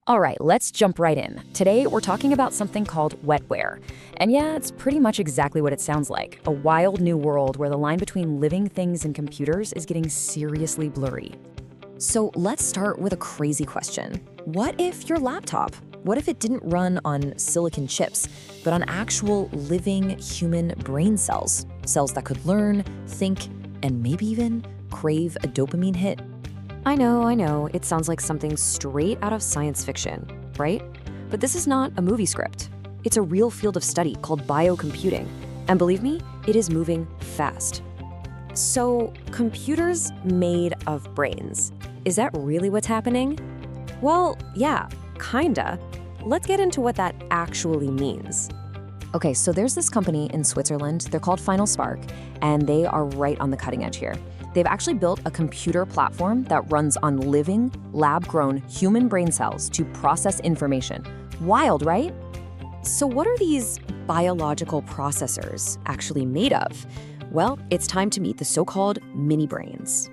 All right, let's jump right in. Today, we're talking about something called Wetware. And yeah, it's pretty much exactly what it sounds like, a wild new world where the line between living things and computers is getting seriously blurry. So let's start with a crazy question. What if your laptop? What if it didn't run on silicon chips, but on actual living human brain cells? Cells that could learn, think, and maybe even crave a dopamine hit? I know, it sounds like something straight out of science fiction, right? But this is not a movie script. It's a real field of study called biocomputing. And believe me, it is moving fast. So, computers made of brains. Is that really what's happening? Well, yeah, kinda. Let's get into what that actually means. Okay, so there's this company in Switzerland, they're called Final Spark, and they are right on the cutting edge here. They've actually built a computer platform that runs on living, lab-grown human brain cells to process information. Wild, right? So what are these biological processors actually made of? Well, it's time to meet the so-called mini-brains.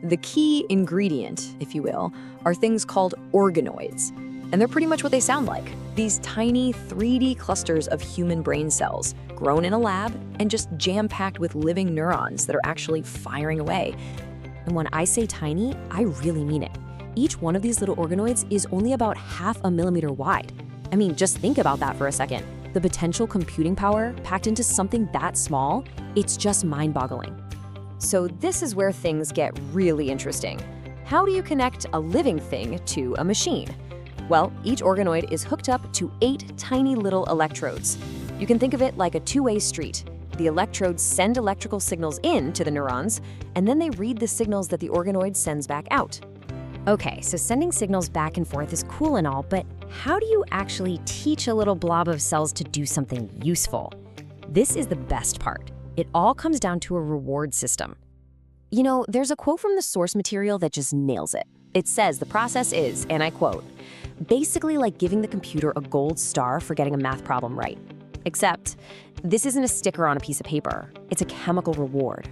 The key ingredient, if you will, are things called organoids. And they're pretty much what they sound like. These tiny 3D clusters of human brain cells grown in a lab and just jam-packed with living neurons that are actually firing away. And when I say tiny, I really mean it. Each one of these little organoids is only about 0.5 millimeter wide. I mean, just think about that for a second. The potential computing power packed into something that small, it's just mind-boggling. So this is where things get really interesting. How do you connect a living thing to a machine? Well, each organoid is hooked up to 8 tiny little electrodes. You can think of it like a two-way street. The electrodes send electrical signals in to the neurons, and then they read the signals that the organoid sends back out. Okay, so sending signals back and forth is cool and all, but how do you actually teach a little blob of cells to do something useful? This is the best part. It all comes down to a reward system. You know, there's a quote from the source material that just nails it. It says the process is, and I quote, basically like giving the computer a gold star for getting a math problem right. Except, this isn't a sticker on a piece of paper. It's a chemical reward.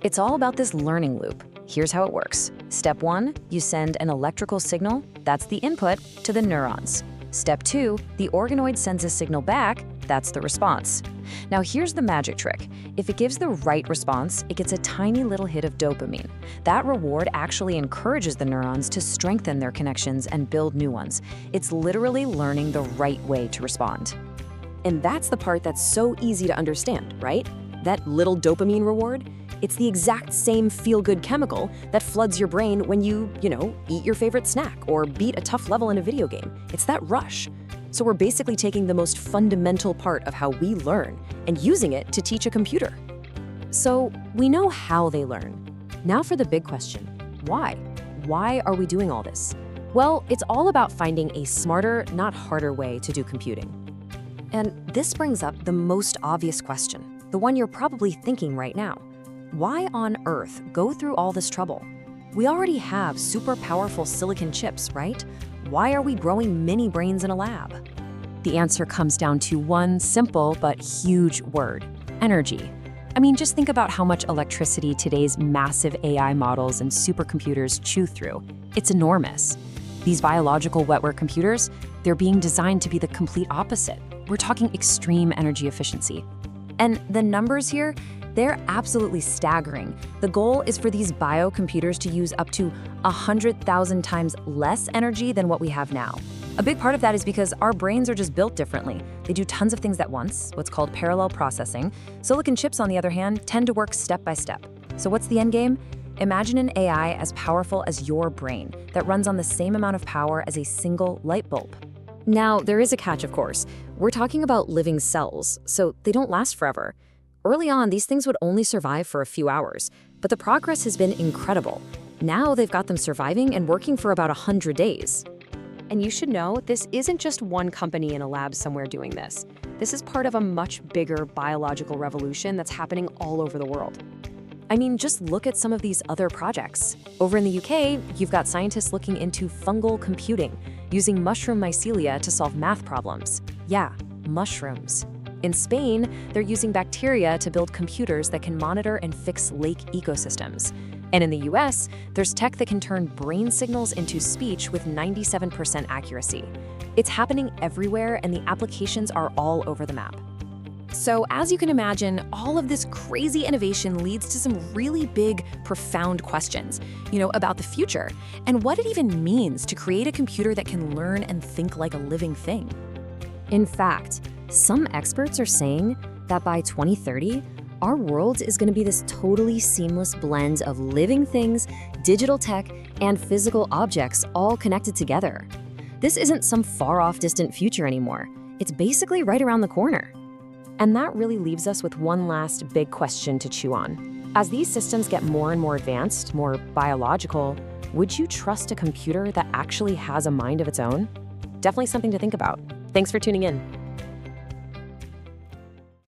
It's all about this learning loop. Here's how it works. Step 1, you send an electrical signal, that's the input, to the neurons. Step 2, the organoid sends a signal back, that's the response. Now here's the magic trick. If it gives the right response, it gets a tiny little hit of dopamine. That reward actually encourages the neurons to strengthen their connections and build new ones. It's literally learning the right way to respond. And that's the part that's so easy to understand, right? That little dopamine reward? It's the exact same feel-good chemical that floods your brain when you eat your favorite snack or beat a tough level in a video game. It's that rush. So we're basically taking the most fundamental part of how we learn and using it to teach a computer. So we know how they learn. Now for the big question, why? Why are we doing all this? Well, it's all about finding a smarter, not harder way to do computing. And this brings up the most obvious question, the one you're probably thinking right now. Why on earth go through all this trouble? We already have super powerful silicon chips, right? Why are we growing mini brains in a lab? The answer comes down to one simple but huge word: energy. I mean, just think about how much electricity today's massive AI models and supercomputers chew through. It's enormous. These biological wetware computers, they're being designed to be the complete opposite. We're talking extreme energy efficiency. And the numbers here, they're absolutely staggering. The goal is for these biocomputers to use up to 100,000 times less energy than what we have now. A big part of that is because our brains are just built differently. They do tons of things at once, what's called parallel processing. Silicon chips, on the other hand, tend to work step by step. So what's the end game? Imagine an AI as powerful as your brain that runs on the same amount of power as a single light bulb. Now, there is a catch, of course. We're talking about living cells, so they don't last forever. Early on, these things would only survive for a few hours, but the progress has been incredible. Now they've got them surviving and working for about 100 days. And you should know, this isn't just one company in a lab somewhere doing this. This is part of a much bigger biological revolution that's happening all over the world. I mean, just look at some of these other projects. Over in the UK, you've got scientists looking into fungal computing, using mushroom mycelia to solve math problems. Yeah, mushrooms. In Spain, they're using bacteria to build computers that can monitor and fix lake ecosystems. And in the US, there's tech that can turn brain signals into speech with 97% accuracy. It's happening everywhere, and the applications are all over the map. So as you can imagine, all of this crazy innovation leads to some really big, profound questions, about the future and what it even means to create a computer that can learn and think like a living thing. In fact, some experts are saying that by 2030, our world is going to be this totally seamless blend of living things, digital tech, and physical objects all connected together. This isn't some far-off distant future anymore. It's basically right around the corner. And that really leaves us with one last big question to chew on. As these systems get more and more advanced, more biological, would you trust a computer that actually has a mind of its own? Definitely something to think about. Thanks for tuning in.